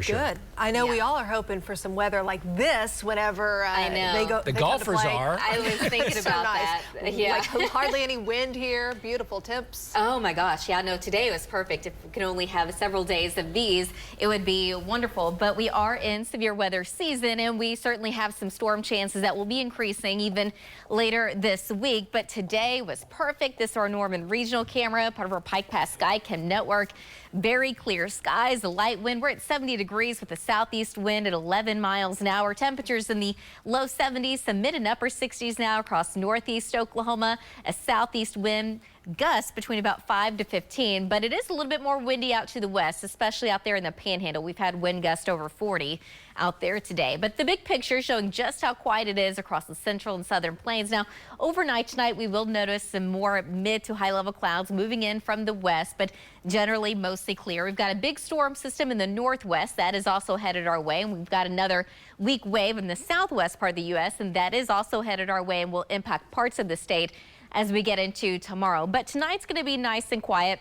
Sure. Good. I know we all are hoping for some weather like this whenever they go. The golfers are. I was thinking so about nice. that. Yeah. Like hardly any wind here. Beautiful temps. Oh my gosh. Yeah, no, today was perfect. If we could only have several days of these, it would be wonderful. But we are in severe weather season, and we certainly have some storm chances that will be increasing even later this week. But today was perfect. This is our Norman Regional camera, part of our Pike Pass Skycam network. Very clear skies, a light wind. We're at 70 degrees with a southeast wind at 11 miles an hour. Temperatures in the low 70s, some mid and upper 60s now across northeast Oklahoma. A southeast wind, gusts between about 5 to 15, but it is a little bit more windy out to the west, especially out there in the Panhandle. We've had wind gusts over 40 out there today. But the big picture showing just how quiet it is across the central and southern plains. Now, overnight tonight, we will notice some more mid to high level clouds moving in from the west, but generally mostly clear. We've got a big storm system in the northwest that is also headed our way, and we've got another weak wave in the southwest part of the U.S., and that is also headed our way and will impact parts of the state as we get into tomorrow. But tonight's going to be nice and quiet,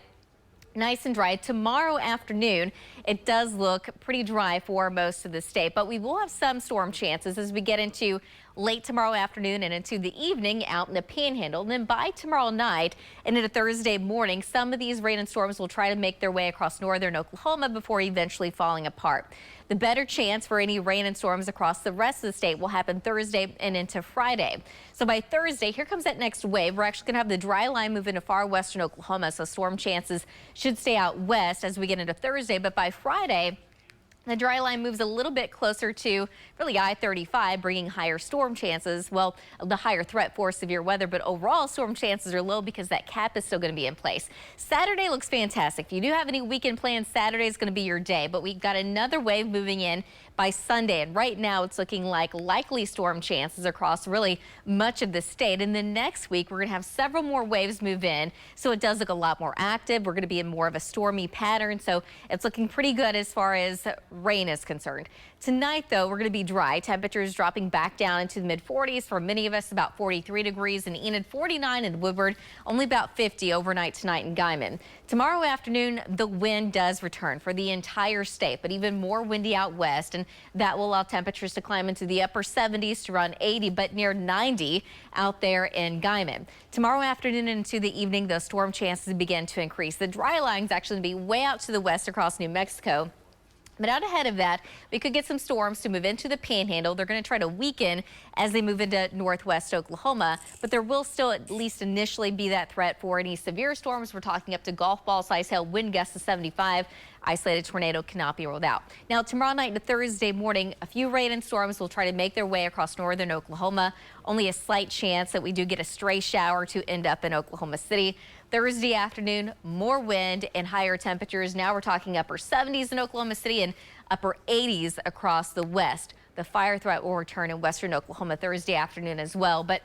nice and dry. Tomorrow afternoon, it does look pretty dry for most of the state, but we will have some storm chances as we get into late tomorrow afternoon and into the evening out in the Panhandle. And then by tomorrow night and into Thursday morning, some of these rain and storms will try to make their way across northern Oklahoma before eventually falling apart. The better chance for any rain and storms across the rest of the state will happen Thursday and into Friday. So by Thursday, here comes that next wave. We're actually going to have the dry line move into far western Oklahoma, so storm chances should stay out west as we get into Thursday. But by Friday, the dry line moves a little bit closer to really I-35, bringing higher storm chances. Well, the higher threat for severe weather, but overall storm chances are low because that cap is still going to be in place. Saturday looks fantastic. If you do have any weekend plans, Saturday is going to be your day, but we've got another wave moving in by Sunday, and right now it's looking like likely storm chances across really much of the state. And then next week, we're going to have several more waves move in, so it does look a lot more active. We're going to be in more of a stormy pattern, so it's looking pretty good as far as rain is concerned. Tonight, though, we're going to be dry. Temperatures dropping back down into the mid-40s for many of us, about 43 degrees in Enid, 49 in Woodward, only about 50 overnight tonight in Guyman. Tomorrow afternoon, the wind does return for the entire state, but even more windy out west, and that will allow temperatures to climb into the upper 70s to around 80, but near 90 out there in Guyman. Tomorrow afternoon into the evening, those storm chances begin to increase. The dry line's actually going to be way out to the west across New Mexico. But out ahead of that, we could get some storms to move into the Panhandle. They're going to try to weaken as they move into northwest Oklahoma, but there will still at least initially be that threat for any severe storms. We're talking up to golf ball size hail, wind gusts to 75. Isolated tornado cannot be ruled out. Now, tomorrow night to Thursday morning, a few rain and storms will try to make their way across northern Oklahoma. Only a slight chance that we do get a stray shower to end up in Oklahoma City. Thursday afternoon, more wind and higher temperatures. Now we're talking upper 70s in Oklahoma City and upper 80s across the west. The fire threat will return in western Oklahoma Thursday afternoon as well. But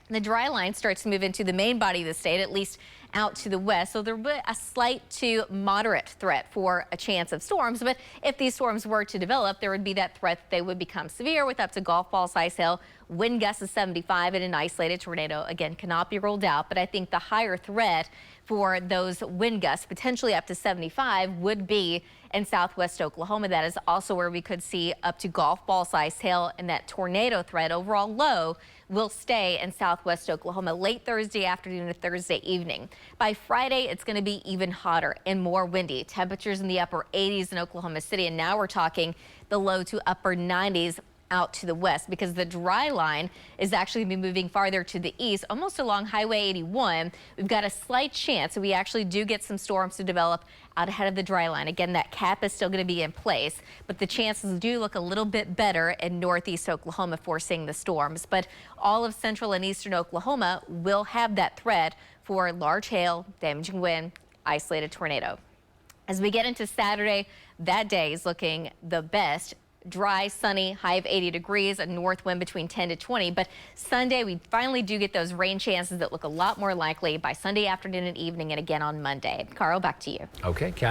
the dry line starts to move into the main body of the state, at least out to the west. So there will be a slight to moderate threat for a chance of storms. But if these storms were to develop, there would be that threat that they would become severe with up to golf ball size hail. Wind gusts of 75 and an isolated tornado, again, cannot be ruled out. But I think the higher threat for those wind gusts, potentially up to 75, would be in southwest Oklahoma. That is also where we could see up to golf ball size hail, and that tornado threat overall low will stay in southwest Oklahoma late Thursday afternoon to Thursday evening. By Friday, it's going to be even hotter and more windy. Temperatures in the upper 80s in Oklahoma City, and now we're talking the low to upper 90s out to the west because the dry line is actually going to be moving farther to the east, almost along Highway 81. We've got a slight chance that we actually do get some storms to develop out ahead of the dry line. Again, that cap is still going to be in place, but the chances do look a little bit better in northeast Oklahoma for seeing the storms. But all of central and eastern Oklahoma will have that threat for large hail, damaging wind, isolated tornado. As we get into Saturday, that day is looking the best. Dry, sunny, high of 80 degrees, a north wind between 10 to 20. But Sunday, we finally do get those rain chances that look a lot more likely by Sunday afternoon and evening, and again on Monday. Carl, back to you. Okay.